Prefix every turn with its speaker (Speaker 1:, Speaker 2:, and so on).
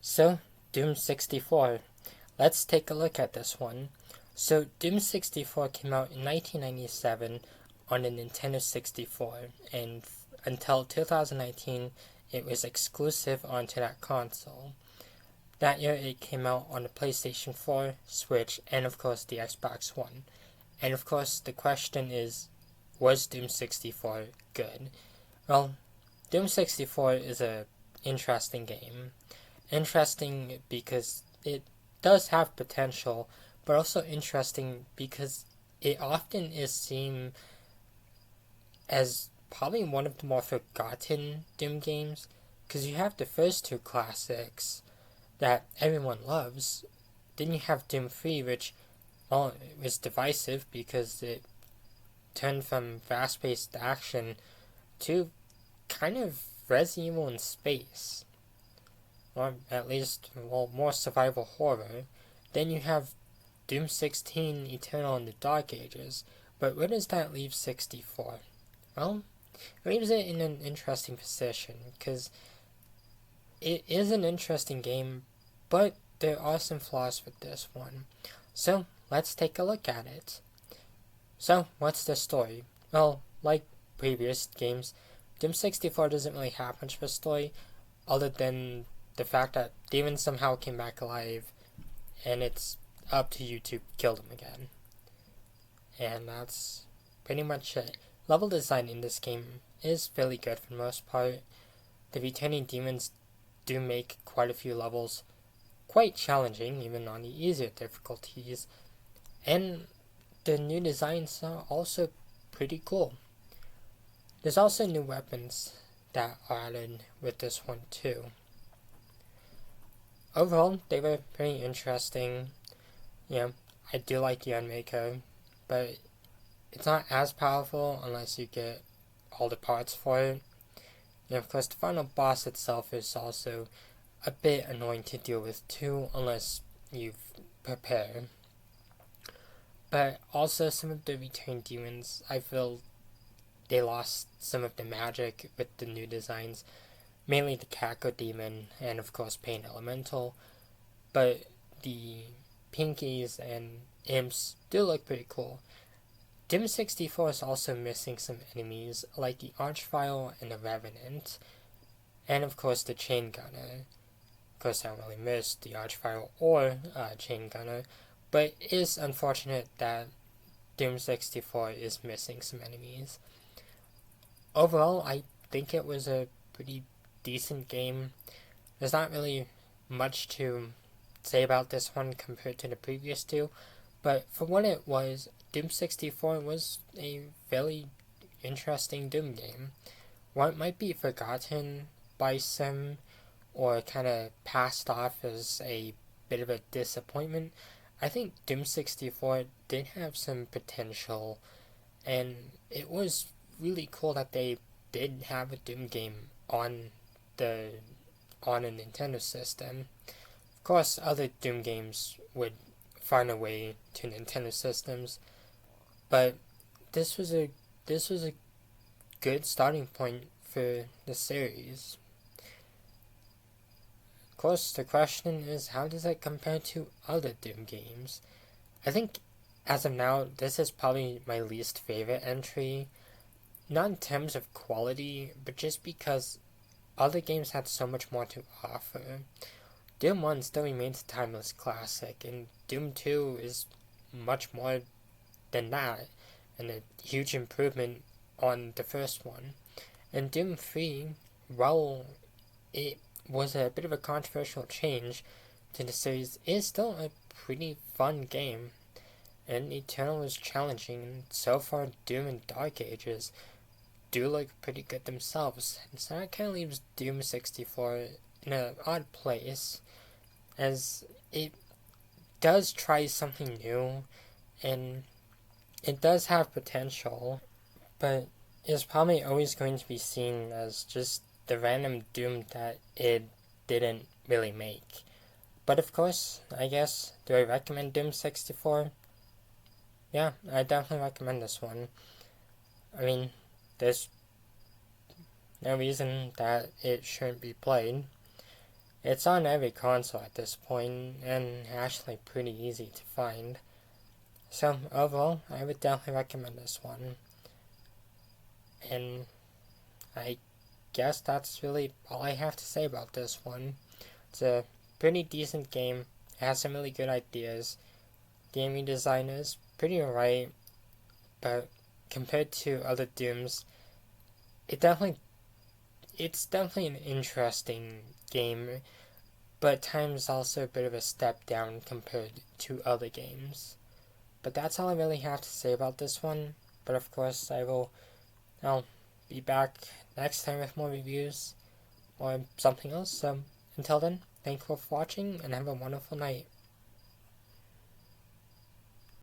Speaker 1: So, Doom 64. Let's take a look at this one. So, Doom 64 came out in 1997 on the Nintendo 64, and until 2019, it was exclusive onto that console. That year, it came out on the PlayStation 4, Switch, and of course the Xbox One. And of course, the question is, was Doom 64 good? Well, Doom 64 is a interesting game. Interesting because it does have potential, but also interesting because it often is seen as probably one of the more forgotten Doom games. Because you have the first two classics that everyone loves. Then you have Doom 3, which, well, it was divisive because it turned from fast paced action to kind of Resident Evil in space. Or at least, well, more survival horror. Then you have Doom 16 Eternal in the Dark Ages. But where does that leave 64? Well, it leaves it in an interesting position, because it is an interesting game, but there are some flaws with this one. So, let's take a look at it. So, what's the story? Well, like previous games, Doom 64 doesn't really have much of a story, other than the fact that demons somehow came back alive, and it's up to you to kill them again. And that's pretty much it. Level design in this game is fairly good for the most part. The returning demons do make quite a few levels quite challenging, even on the easier difficulties. And the new designs are also pretty cool. There's also new weapons that are added with this one too. Overall, they were pretty interesting. I do like the Unmaker, but it's not as powerful unless you get all the parts for it. And of course, the final boss itself is also a bit annoying to deal with too, unless you prepare. But also, some of the returned demons, I feel they lost some of the magic with the new designs. Mainly the Cacodemon and of course Pain Elemental, but the Pinkies and Imps do look pretty cool. Doom 64 is also missing some enemies like the Archvile and the Revenant, and of course the Chain Gunner. Of course, I don't really miss the Archvile or Chain Gunner, but it is unfortunate that Doom 64 is missing some enemies. Overall, I think it was a pretty decent game. There's not really much to say about this one compared to the previous two, but for what it was, Doom 64 was a fairly interesting Doom game. While it might be forgotten by some or kind of passed off as a bit of a disappointment, I think Doom 64 did have some potential, and it was really cool that they did have a Doom game on a Nintendo system. Of course, other Doom games would find a way to Nintendo systems, but this was a good starting point for the series. Of course, the question is, how does it compare to other Doom games? I think as of now, this is probably my least favorite entry. Not in terms of quality, but just because other games had so much more to offer. Doom 1 still remains a timeless classic, and Doom 2 is much more than that, and a huge improvement on the first one. And Doom 3, while it was a bit of a controversial change to the series, is still a pretty fun game. And Eternal is challenging, and so far Doom and Dark Ages do look pretty good themselves. And so that kind of leaves Doom 64 in an odd place, as it does try something new, and it does have potential, but is probably always going to be seen as just the random Doom that it didn't really make. But of course, I guess, do I recommend Doom 64? Yeah, I definitely recommend this one. I mean, there's no reason that it shouldn't be played. It's on every console at this point, and actually pretty easy to find. So overall, I would definitely recommend this one. And I guess that's really all I have to say about this one. It's a pretty decent game. It has some really good ideas. Gaming design is pretty alright, but compared to other Dooms, it's definitely an interesting game, but at times also a bit of a step down compared to other games. But that's all I really have to say about this one. But of course, I'll be back next time with more reviews or something else. So until then, thank you for watching and have a wonderful night.